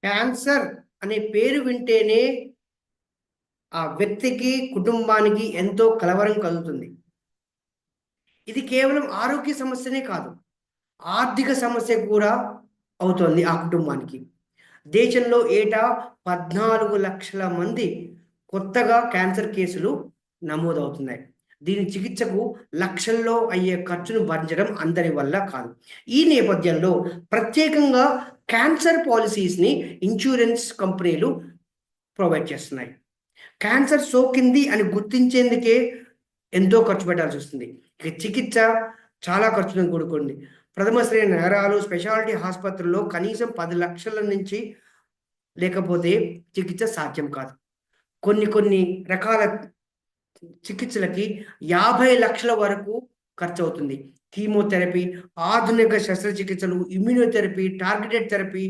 Cancer అనే పేరు వింటేనే ఆ వ్యక్తికి, కుటుంబానికి ఎంతో కలవరం కలుగుతుంది. ఇది కేవలం ఆరోగ్య సమస్యనే కాదు, ఆర్థిక సమస్య కూడా అవుతోంది ఆ కుటుంబానికి. దేశంలో ఏటా 14,00,000 మంది కొత్తగా క్యాన్సర్ కేసులు నమోదవుతున్నాయి. దీని చికిత్సకు లక్షల్లో అయ్యే ఖర్చును భరించడం అందరి వల్ల కాదు. ఈ నేపథ్యంలో ప్రత్యేకంగా క్యాన్సర్ పాలిసీస్‌ని ఇన్స్యూరెన్స్ కంపెనీలు ప్రొవైడ్ చేస్తున్నాయి. క్యాన్సర్ సోకింది అని గుర్తించేందుకే ఎంతో ఖర్చు పెట్టాల్సొస్తుంది. ఇక చికిత్స చాలా ఖర్చుతో కూడుకుంది. ప్రథమ శ్రేణి నగరాలు, స్పెషాలిటీ ఆస్పత్రుల్లో కనీసం 10,00,000 నుంచి లేకపోతే చికిత్స సాధ్యం కాదు. కొన్ని కొన్ని రకాల చికిత్సలకి 50,00,000 వరకు ఖర్చవుతుంది. కీమోథెరపీ, ఆధునిక శస్త్రచికిత్సలు, immunotherapy, targeted therapy,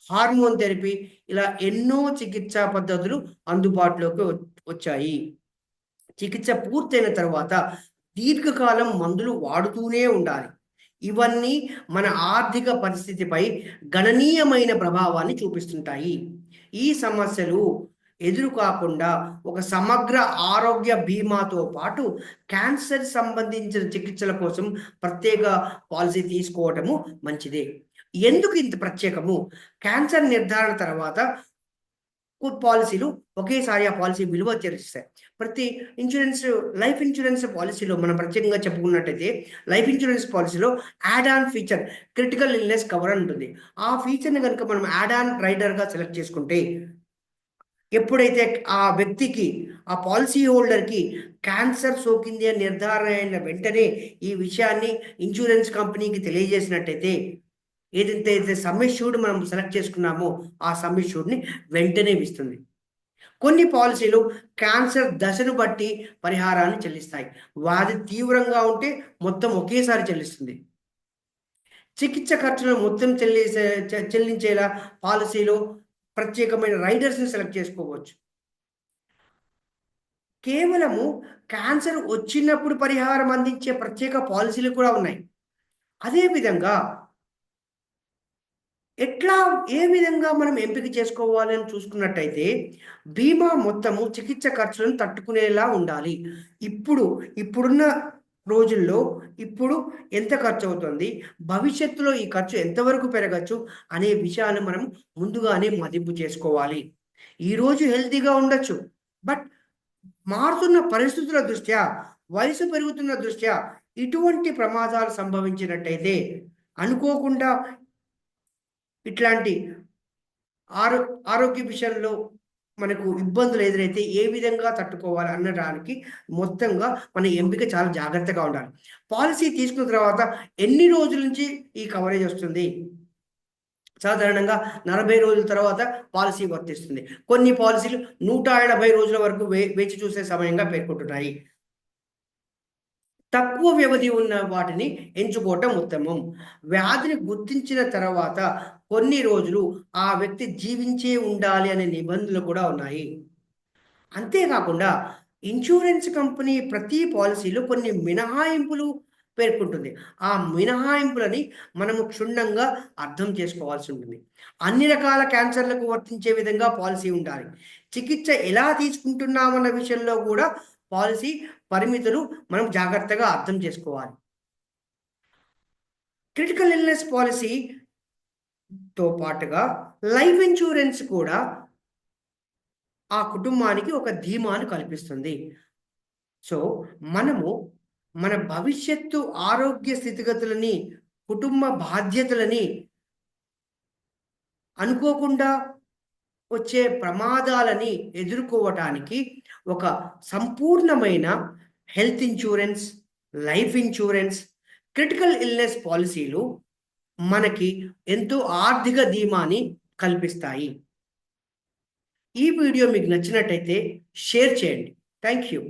hormone therapy ఇలా ఎన్నో చికిత్సా పద్ధతులు అందుబాటులోకి వచ్చాయి. చికిత్స పూర్తయిన తర్వాత దీర్ఘకాలం మందులు వాడుతూనే ఉండాలి. ఇవన్నీ మన ఆర్థిక పరిస్థితిపై గణనీయమైన ప్రభావాన్ని చూపిస్తుంటాయి. ఈ సమస్యలు ఎదురు కాకుండా ఒక సమగ్ర ఆరోగ్య బీమాతో పాటు క్యాన్సర్ సంబంధించిన చికిత్సల కోసం ప్రత్యేక పాలసీ తీసుకోవటము మంచిదే. ఎందుకు ఇంత ప్రత్యేకము? క్యాన్సర్ నిర్ధారణ తర్వాత పాలిసీలు ఒకేసారి ఆ పాలిసీ విలువ చెల్లిస్తాయి. ప్రతి ఇన్స్యూరెన్స్ లైఫ్ ఇన్స్యూరెన్స్ పాలిసీలో మనం ప్రత్యేకంగా చెప్పుకున్నట్టయితే, లైఫ్ ఇన్స్యూరెన్స్ పాలిసీలో add on feature critical illness cover అని ఉంటుంది. ఆ ఫీచర్‌ని గనుక మనం యాడ్ ఆన్ రైడర్‌గా సెలెక్ట్ చేసుకుంటే, ఎప్పుడైతే ఆ వ్యక్తికి, ఆ పాలిసీ హోల్డర్‌కి క్యాన్సర్ సోకింది అని నిర్ధారణ అయిన వెంటనే ఈ విషయాన్ని ఇన్స్యూరెన్స్ కంపెనీకి తెలియజేసినట్టయితే, ఏదైతే సమ్ అష్యూర్డ్ మనం సెలెక్ట్ చేసుకున్నామో, ఆ సమ్ అష్యూర్డ్‌ని వెంటనే ఇస్తుంది. కొన్ని పాలిసీలు క్యాన్సర్ దశను బట్టి పరిహారాన్ని చెల్లిస్తాయి. వ్యాధి తీవ్రంగా ఉంటే మొత్తం ఒకేసారి చెల్లిస్తుంది. చికిత్స ఖర్చులను మొత్తం చెల్లించేలా పాలిసీలో ప్రత్యేకమైన రైడర్స్‌ని సెలెక్ట్ చేసుకోవచ్చు. కేవలము క్యాన్సర్ వచ్చినప్పుడు పరిహారం అందించే ప్రత్యేక పాలిసీలు కూడా ఉన్నాయి. అదే విధంగా ఎట్లా ఏ విధంగా మనం ఎంపిక చేసుకోవాలి అని చూసుకున్నట్టయితే, బీమా మొత్తము చికిత్స ఖర్చులను తట్టుకునేలా ఉండాలి. ఇప్పుడు ఇప్పుడున్న రోజుల్లో ఇప్పుడు ఎంత ఖర్చవుతుంది? భవిష్యత్తులో ఈ ఖర్చు ఎంతవరకు పెరగచ్చు? అనే విషయాలు మనం ముందుగానే మదింపు చేసుకోవాలి. ఈరోజు హెల్తీగా ఉండొచ్చు. బట్ మారుతున్న పరిస్థితుల దృష్ట్యా, వయసు పెరుగుతున్న దృష్ట్యా ఇటువంటి ప్రమాదాలు సంభవించినట్టయితే అనుకోకుండా ఇట్లాంటి ఆరో ఆరోగ్య విషయంలో మనకు ఇబ్బందులు ఎదురైతే ఏ విధంగా తట్టుకోవాలి అనడానికి మొత్తంగా మన ఎంపిక చాలా జాగ్రత్తగా ఉండాలి. పాలిసీ తీసుకున్న తర్వాత ఎన్ని రోజుల నుంచి ఈ కవరేజ్ వస్తుంది? సాధారణంగా 40 రోజుల తర్వాత పాలిసీ వర్తిస్తుంది. కొన్ని పాలిసీలు 180 రోజుల వరకు వేచి చూసే సమయంగా పేర్కొంటున్నాయి. తక్కువ వ్యవధి ఉన్న వాటిని ఎంచుకోవటం ఉత్తమం. వ్యాధిని గుర్తించిన తర్వాత కొన్ని రోజులు ఆ వ్యక్తి జీవించే ఉండాలి అనే నిబంధనలు కూడా ఉన్నాయి. అంతేకాకుండా ఇన్స్యూరెన్స్ కంపెనీ ప్రతి పాలిసీలో కొన్ని మినహాయింపులు పేర్కొంటుంది. ఆ మినహాయింపులని మనము క్షుణ్ణంగా అర్థం చేసుకోవాల్సి ఉంటుంది. అన్ని రకాల క్యాన్సర్‌లకు వర్తించే విధంగా పాలిసీ ఉండాలి. చికిత్స ఎలా తీసుకుంటున్నామన్న విషయంలో కూడా పాలిసీ పరిమితులు మనం జాగ్రత్తగా అర్థం చేసుకోవాలి. క్రిటికల్ ఇల్‌నెస్ పాలిసీతో పాటుగా లైఫ్ ఇన్స్యూరెన్స్ కూడా ఆ కుటుంబానికి ఒక ధీమాను కల్పిస్తుంది. సో, మనము మన భవిష్యత్తు ఆరోగ్య స్థితిగతులని, కుటుంబ బాధ్యతలని అనుకోకుండా వచ్చే ప్రమాదాలని ఎదుర్కోవటానికి ఒక సంపూర్ణమైన health insurance, life insurance, critical illness పాలిసీలు మనకి ఎంతో ఆర్థిక ధీమాని కల్పిస్తాయి. ఈ వీడియో మీకు నచ్చినట్టయితే షేర్ చేయండి. Thank you.